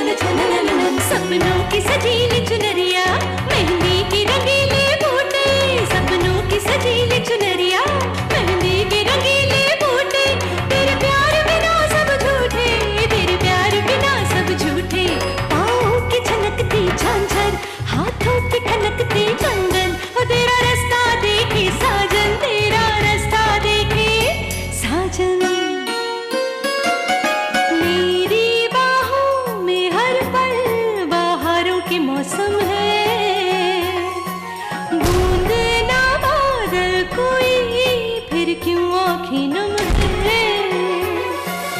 सपनों की सजीली चुनरिया, मेहंदी की रंगीले बूटे, सपनों की सजीली चुनरिया, मेहंदी की रंगीले बूटे, तेरे प्यार बिना सब झूठे, तेरे प्यार बिना सब झूठे। पाँव की छनकती झांझर, हाथों की ठनकती कंगन, वो तेरा रास्ता देखे साजन, तेरा रास्ता देखे साजन। मेरी बाहों में हर पल बाहरों के मौसम है, बूंद ना बादल कोई फिर क्यों आँखें नम है।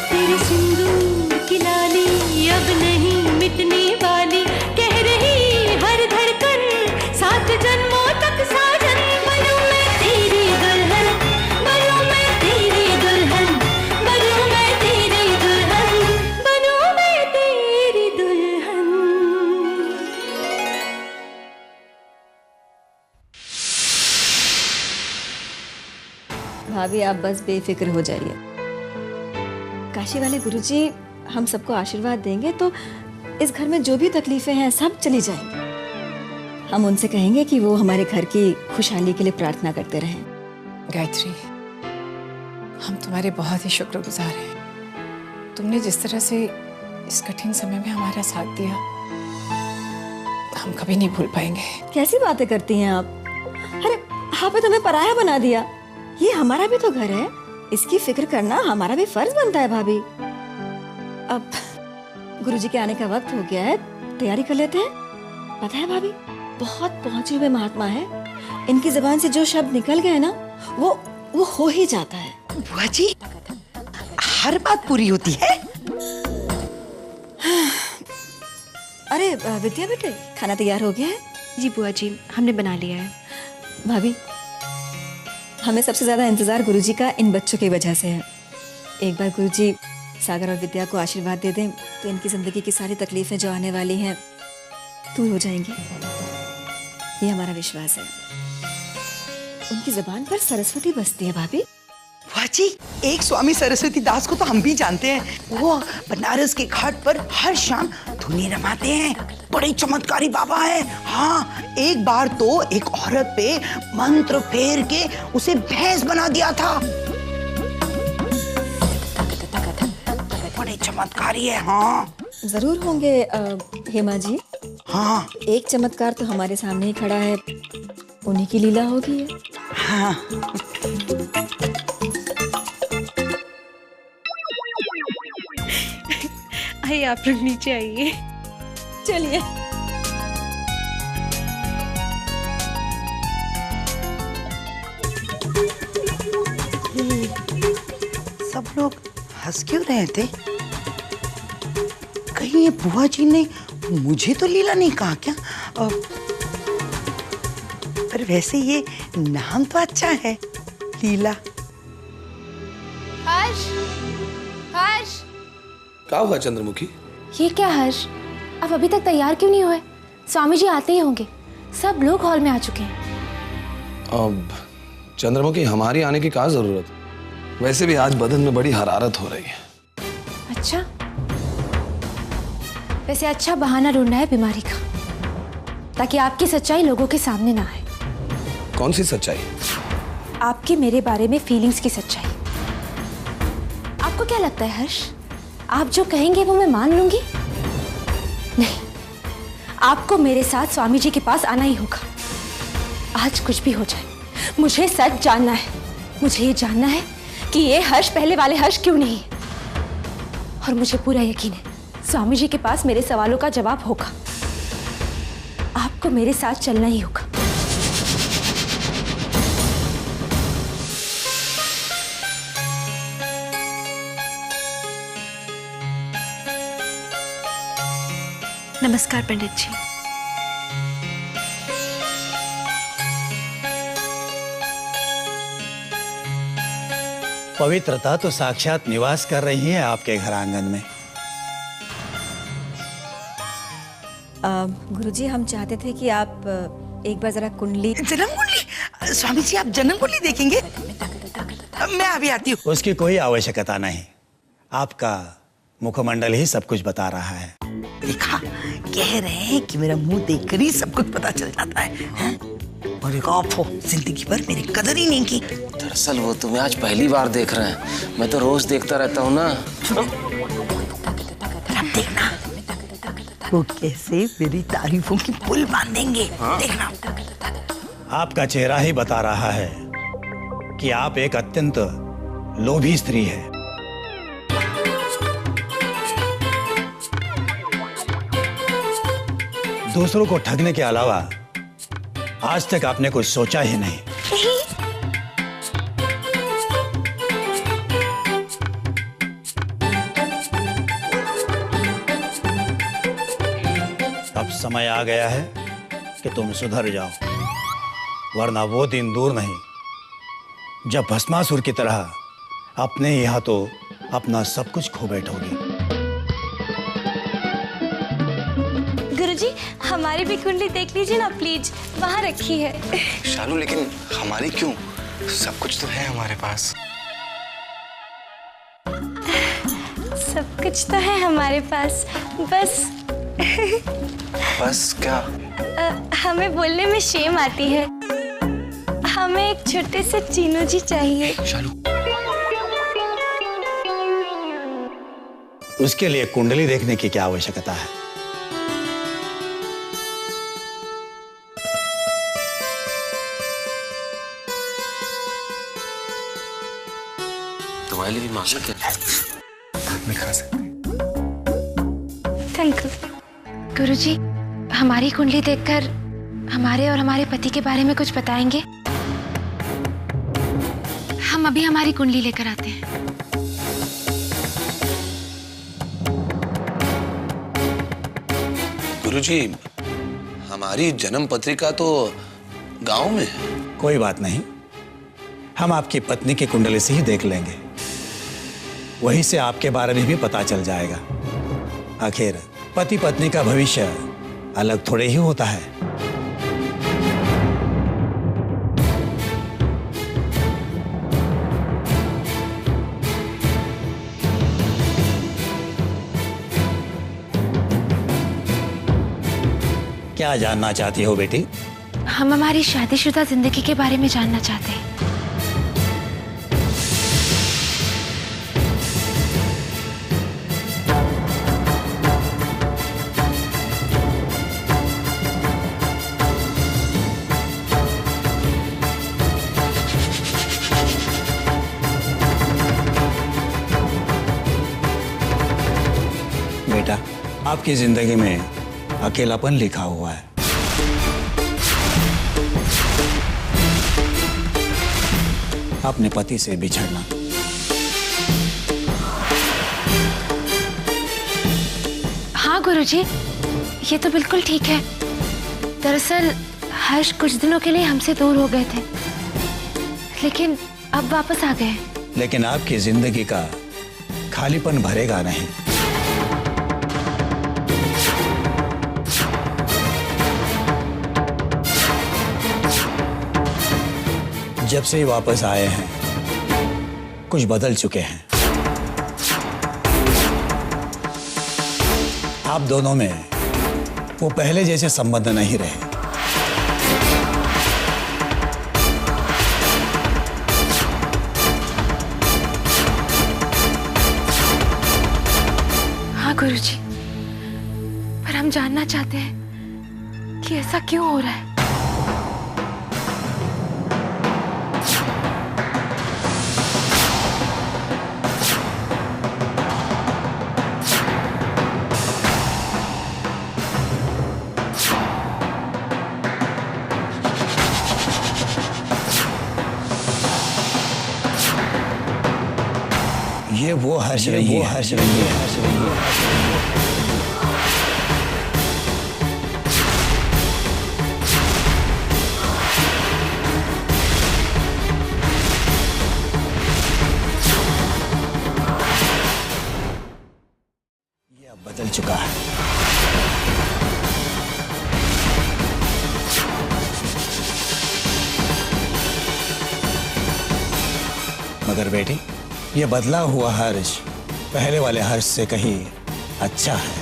तेरे सिंदूर की लाली अब नहीं मिटने वाली, कह रही हर धड़कन सात जन्मों तक साजन। बनूं मैं तेरी दुल्हन, बनूं मैं तेरी दुल्हन, बनूं मैं तेरी दुल्हन, बनूं मैं तेरी दुल्हन। भाभी आप बस बेफिक्र हो जाइए। काशी वाले गुरुजी हम सबको आशीर्वाद देंगे तो इस घर में जो भी तकलीफें हैं सब चली जाएंगी। हम उनसे कहेंगे कि वो हमारे घर की खुशहाली के लिए प्रार्थना करते रहें। गायत्री, हम तुम्हारे बहुत ही शुक्रगुजार हैं। तुमने जिस तरह से इस कठिन समय में हमारा साथ दिया, हम कभी नहीं भूल पाएंगे। कैसी बातें करती हैं आप? अरे आपने तुम्हें पराया बना दिया। ये हमारा भी तो घर है, इसकी फिक्र करना हमारा भी फर्ज बनता है भाभी। अब गुरुजी के आने का वक्त हो गया है, तैयारी कर लेते हैं। पता है भाभी, बहुत पहुंचे हुए महात्मा है, इनकी जुबान से जो शब्द निकल गए ना वो हो ही जाता है। बुआ जी, हर बात पूरी होती है। अरे विद्या बेटे, खाना तैयार हो गया है? जी बुआ जी, हमने बना लिया है। भाभी, हमें सबसे ज्यादा इंतजार गुरुजी का इन बच्चों की वजह से है। एक बार गुरुजी सागर और विद्या को आशीर्वाद दे दें तो इनकी जिंदगी की सारी तकलीफें जो आने वाली हैं दूर हो जाएंगी, ये हमारा विश्वास है। उनकी जुबान पर सरस्वती बसती है भाभी। बुआ जी, एक स्वामी सरस्वती दास को तो हम भी जानते हैं। वो बनारस के घाट पर हर शाम धुनी रमाते हैं, बड़े चमत्कारी बाबा हैं। हाँ, एक बार तो एक औरत पे मंत्र फेर के उसे भैंस बना दिया था। बड़े चमत्कारी है। हाँ जरूर होंगे हेमा जी। हाँ एक चमत्कार तो हमारे सामने ही खड़ा है, उन्हीं की लीला होगी ये। हाँ। आइए आप लोग नीचे आइए। चलिए। सब लोग हंस क्यों रहे थे? कहीं ये बुआ जी ने मुझे तो लीला नहीं कहा क्या? पर वैसे ये नाम तो अच्छा है, लीला। हर्ष, हर्ष, क्या हुआ चंद्रमुखी? ये क्या हर्ष, आप अभी तक तैयार क्यों नहीं हुए? स्वामी जी आते ही होंगे, सब लोग हॉल में आ चुके हैं। अब चंद्रमुखी, हमारी आने की क्या जरूरत? वैसे भी आज बदन में बड़ी हरारत हो रही है। अच्छा, वैसे अच्छा बहाना ढूंढना है बीमारी का, ताकि आपकी सच्चाई लोगों के सामने ना आए। कौन सी सच्चाई? आपकी मेरे बारे में फीलिंग्स की सच्चाई। आपको क्या लगता है हर्ष, आप जो कहेंगे वो मैं मान लूंगी? नहीं, आपको मेरे साथ स्वामी जी के पास आना ही होगा। आज कुछ भी हो जाए, मुझे सच जानना है। मुझे ये जानना है कि ये हर्ष पहले वाले हर्ष क्यों नहीं है। और मुझे पूरा यकीन है स्वामी जी के पास मेरे सवालों का जवाब होगा। आपको मेरे साथ चलना ही होगा। नमस्कार पंडित जी। पवित्रता तो साक्षात निवास कर रही है आपके घर आंगन में। गुरुजी, हम चाहते थे कि आप एक बार जरा कुंडली। जन्म कुंडली? स्वामी जी, आप जन्म कुंडली देखेंगे? मैं अभी आती हूँ। उसकी कोई आवश्यकता नहीं, आपका मुखमंडल ही सब कुछ बता रहा है। देखा, कह रहे हैं कि मेरा मुंह देखकर ही सब कुछ पता चल जाता है? और एक आप हो, जिंदगी भर मेरी कदर ही नहीं की। दरअसल वो तुम्हें आज पहली बार देख रहे हैं, मैं तो रोज देखता रहता हूँ ना। अब देखना वो कैसे मेरी तारीफों की पुल बांधेंगे। देखना। आपका चेहरा ही बता रहा है कि आप एक अत्यंत लोभी स्त्री है। दूसरों को ठगने के अलावा आज तक आपने कुछ सोचा ही नहीं। अब समय आ गया है कि तुम सुधर जाओ, वरना वो दिन दूर नहीं जब भस्मासुर की तरह अपने ही हाथों अपना सब कुछ खो बैठोगी। गुरुजी, हमारी भी कुंडली देख लीजिए ना प्लीज, वहाँ रखी है। शालू, लेकिन हमारी क्यों? सब कुछ तो है हमारे पास। सब कुछ तो है हमारे पास, बस बस क्या? हमें बोलने में शेम आती है। हमें एक छोटे से चीनू जी चाहिए। शालू, उसके लिए कुंडली देखने की क्या आवश्यकता है? तुम्हारे लिए भी मांगा क्या? मैं खा सकती। Thank you. गुरुजी, हमारी कुंडली देखकर हमारे और हमारे पति के बारे में कुछ बताएंगे? हम अभी हमारी कुंडली लेकर आते हैं। गुरुजी, हमारी जन्म पत्रिका तो गांव में है। कोई बात नहीं, हम आपकी पत्नी की कुंडली से ही देख लेंगे, वहीं से आपके बारे में भी पता चल जाएगा। आखिर पति पत्नी का भविष्य अलग थोड़े ही होता है। क्या जानना चाहती हो बेटी? हम हमारी शादीशुदा जिंदगी के बारे में जानना चाहते हैं। बेटा, आपकी जिंदगी में अकेलापन लिखा हुआ है। अपने पति से बिछड़ना। हाँ गुरुजी, ये तो बिल्कुल ठीक है। दरअसल हर्ष कुछ दिनों के लिए हमसे दूर हो गए थे, लेकिन अब वापस आ गए। लेकिन आपकी जिंदगी का खालीपन भरेगा नहीं। जब से वापस आए हैं कुछ बदल चुके हैं। आप दोनों में वो पहले जैसे संबंध नहीं रहे। हाँ गुरुजी, पर हम जानना चाहते हैं कि ऐसा क्यों हो रहा है। ये वो हर्ष नहीं है, हर्ष नहीं है, हर्ष नहीं है। ये अब बदल चुका है। मगर बेटी, ये बदला हुआ हर्ष पहले वाले हर्ष से कहीं अच्छा है।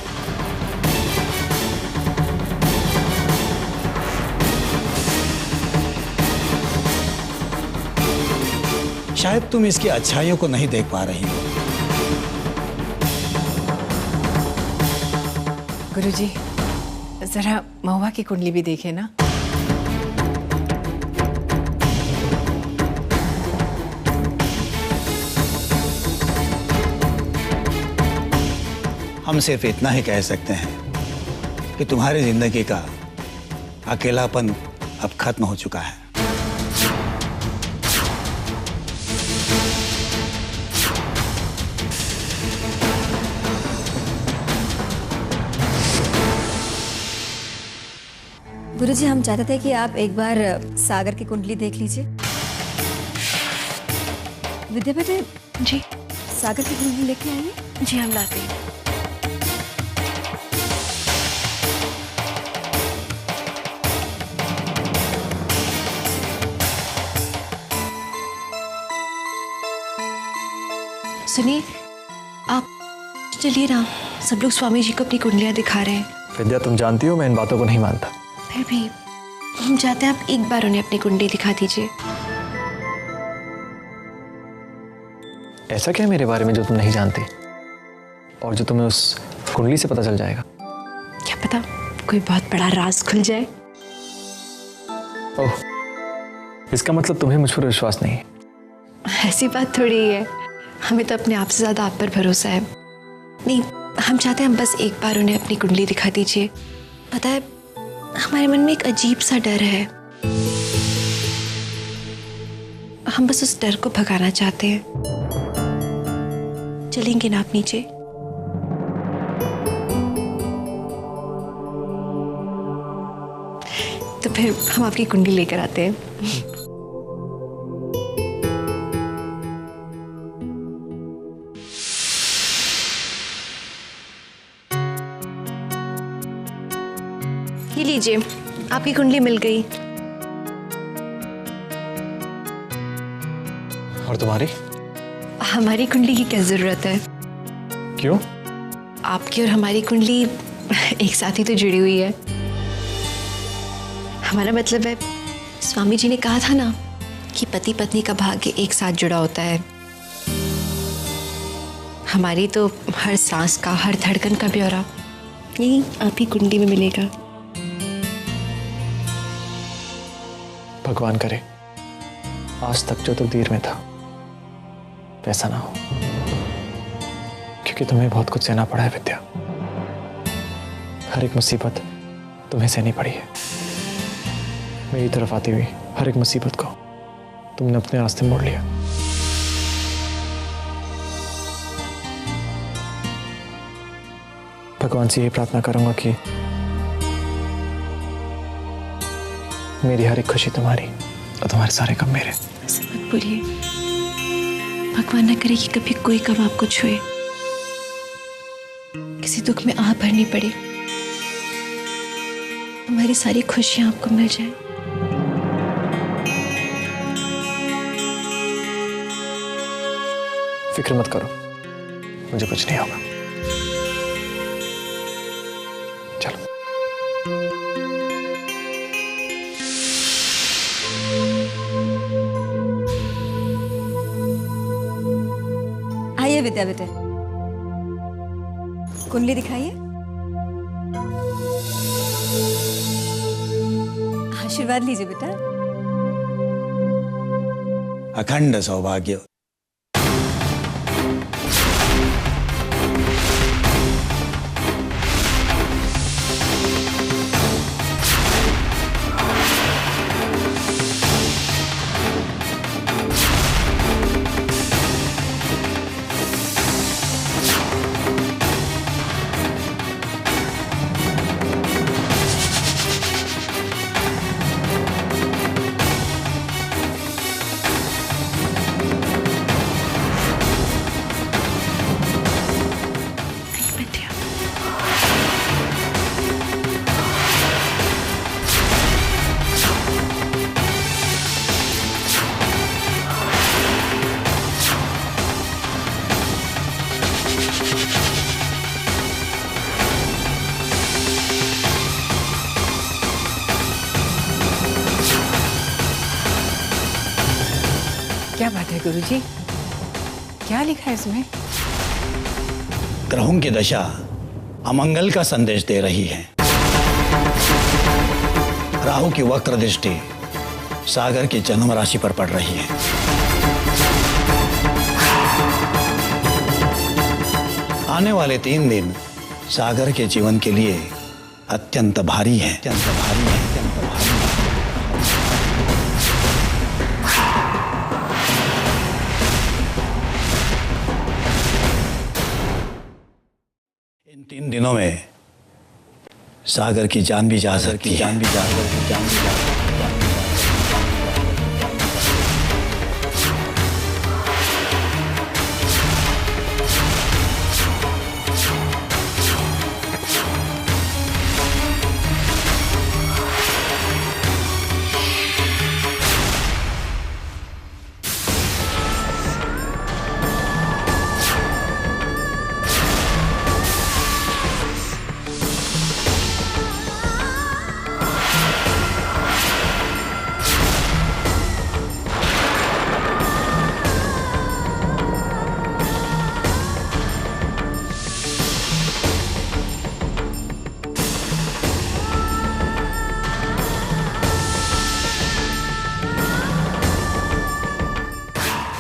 शायद तुम इसकी अच्छाइयों को नहीं देख पा रही हो। गुरुजी, जरा महुआ की कुंडली भी देखे ना। हम सिर्फ इतना ही कह सकते हैं कि तुम्हारी जिंदगी का अकेलापन अब खत्म हो चुका है। गुरुजी, हम चाहते थे कि आप एक बार सागर की कुंडली देख लीजिए। विद्या बेटे, जी सागर की कुंडली लेके आइए। जी हम लाते हैं। सुनिए, आप चलिए ना, सब लोग स्वामी जी को अपनी कुंडलियां दिखा रहे हैं। विद्या, तुम जानती हो मैं इन बातों को नहीं मानता। फिर भी हम चाहते हैं आप एक बार उन्हें अपनी कुंडली दिखा दीजिए। ऐसा क्या है मेरे बारे में जो तुम नहीं जानती और जो तुम्हें उस कुंडली से पता चल जाएगा? क्या पता कोई बहुत बड़ा राज खुल जाए। ओह, इसका मतलब तुम्हें मुझ पर विश्वास नहीं है? ऐसी बात थोड़ी ही है, हमें तो अपने आप से ज्यादा आप पर भरोसा है। नहीं, हम चाहते हैं हम बस एक बार उन्हें अपनी कुंडली दिखा दीजिए। पता है, हमारे मन में एक अजीब सा डर है, हम बस उस डर को भगाना चाहते हैं। चलेंगे ना आप नीचे? तो फिर हम आपकी कुंडली लेकर आते हैं। ये लीजिए, आपकी कुंडली मिल गई। और तुम्हारी? हमारी कुंडली की क्या जरूरत है? क्यों? आपकी और हमारी कुंडली एक साथ ही तो जुड़ी हुई है। हमारा मतलब है, स्वामी जी ने कहा था ना कि पति पत्नी का भाग्य एक साथ जुड़ा होता है। हमारी तो हर सांस का, हर धड़कन का ब्यौरा यही आपकी कुंडली में मिलेगा। भगवान करे आज तक जो तकदीर में था वैसा ना हो, क्योंकि तुम्हें बहुत कुछ सहना पड़ा है विद्या। हर एक मुसीबत तुम्हें सहनी पड़ी है। मेरी तरफ आती हुई हर एक मुसीबत को तुमने अपने रास्ते मोड़ लिया। भगवान से यही प्रार्थना करूंगा कि मेरी हर एक खुशी तुम्हारी और तुम्हारे सारे कम मेरे। ऐसे मत बोलिए, भगवान न करे कि कभी कोई कम आपको छुए, किसी दुख में आह भरनी पड़े, हमारी सारी खुशियां आपको मिल जाए। फिक्र मत करो, मुझे कुछ नहीं होगा। चलो। आइए विद्या बेटे, कुंडली दिखाइए। आशीर्वाद लीजिए बेटा। अखंड सौभाग्य। गुरुजी, क्या लिखा है इसमें? ग्रहों की दशा अमंगल का संदेश दे रही है। राहु की वक्र दृष्टि सागर की जन्म राशि पर पड़ रही है। आने वाले 3 दिन सागर के जीवन के लिए अत्यंत भारी है, अत्यंत भारी है, अत्यंत भारी है। इन 3 दिनों में सागर की जान भी जा सकती है, जान भी जा सकती है, जान भी जा सकती है।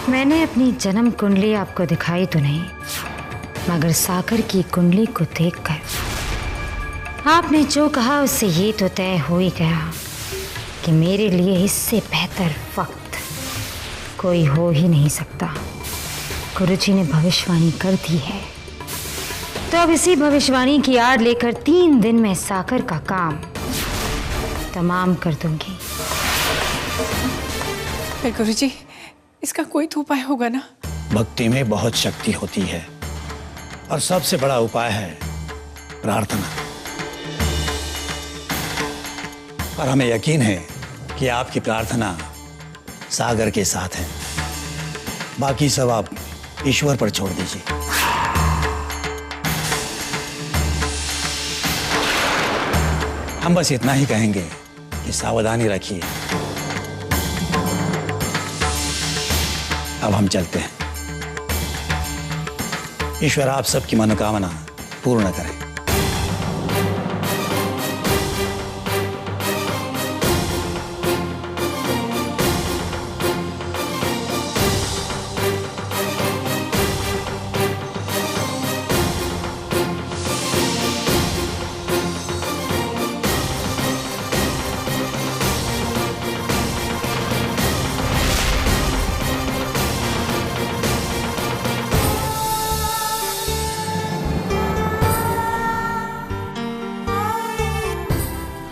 मैंने अपनी जन्म कुंडली आपको दिखाई तो नहीं, मगर सागर की कुंडली को देखकर आपने जो कहा उससे ये तो तय हो ही गया कि मेरे लिए इससे बेहतर वक्त कोई हो ही नहीं सकता। गुरुजी ने भविष्यवाणी कर दी है, तो अब इसी भविष्यवाणी की आड़ लेकर 3 दिन में सागर का काम तमाम कर दूंगी। गुरुजी, इसका कोई तो उपाय होगा ना? भक्ति में बहुत शक्ति होती है और सबसे बड़ा उपाय है प्रार्थना। और हमें यकीन है कि आपकी प्रार्थना सागर के साथ है। बाकी सब आप ईश्वर पर छोड़ दीजिए। हम बस इतना ही कहेंगे कि सावधानी रखिए। अब हम चलते हैं। ईश्वर आप सबकी मनोकामना पूर्ण करें।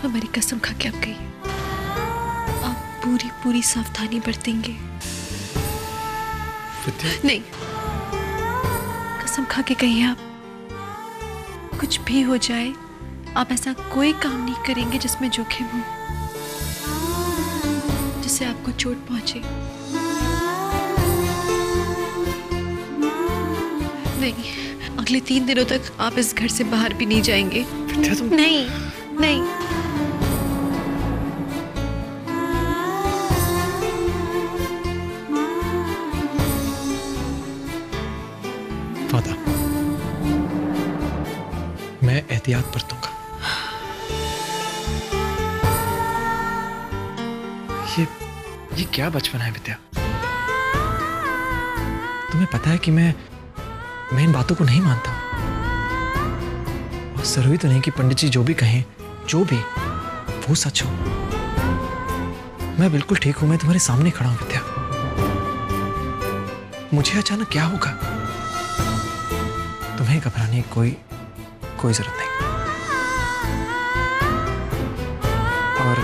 हमारी कसम खा के आप कहिए, आप पूरी पूरी सावधानी बरतेंगे? नहीं, कसम खा के कहिए आप, कुछ भी हो जाए आप ऐसा कोई काम नहीं करेंगे जिसमें जोखिम हो, जिससे आपको चोट पहुंचे। नहीं, अगले 3 दिनों तक आप इस घर से बाहर भी नहीं जाएंगे। नहीं नहीं। वादा, मैं एहतियात बरतूंगा। ये क्या बचपन है विद्या? तुम्हें पता है कि मैं इन बातों को नहीं मानता हूं। और जरूरी तो नहीं कि पंडित जी जो भी कहें, जो भी, वो सच हो। मैं बिल्कुल ठीक हूं, मैं तुम्हारे सामने खड़ा हूं विद्या। मुझे अचानक क्या होगा? तुम्हें घबराने की कोई जरूरत नहीं। और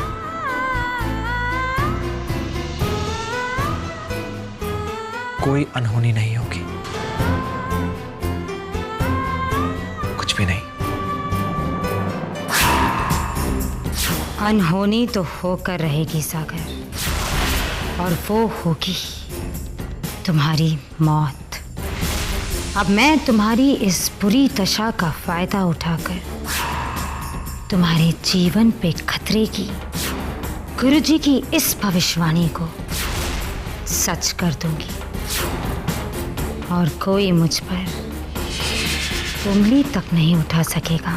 कोई अनहोनी नहीं होगी, कुछ भी नहीं। अनहोनी तो होकर रहेगी सागर, और वो होगी तुम्हारी मौत। अब मैं तुम्हारी इस बुरी दशा का फायदा उठाकर तुम्हारे जीवन पे खतरे की गुरुजी की इस भविष्यवाणी को सच कर दूंगी। और कोई मुझ पर उंगली तक नहीं उठा सकेगा।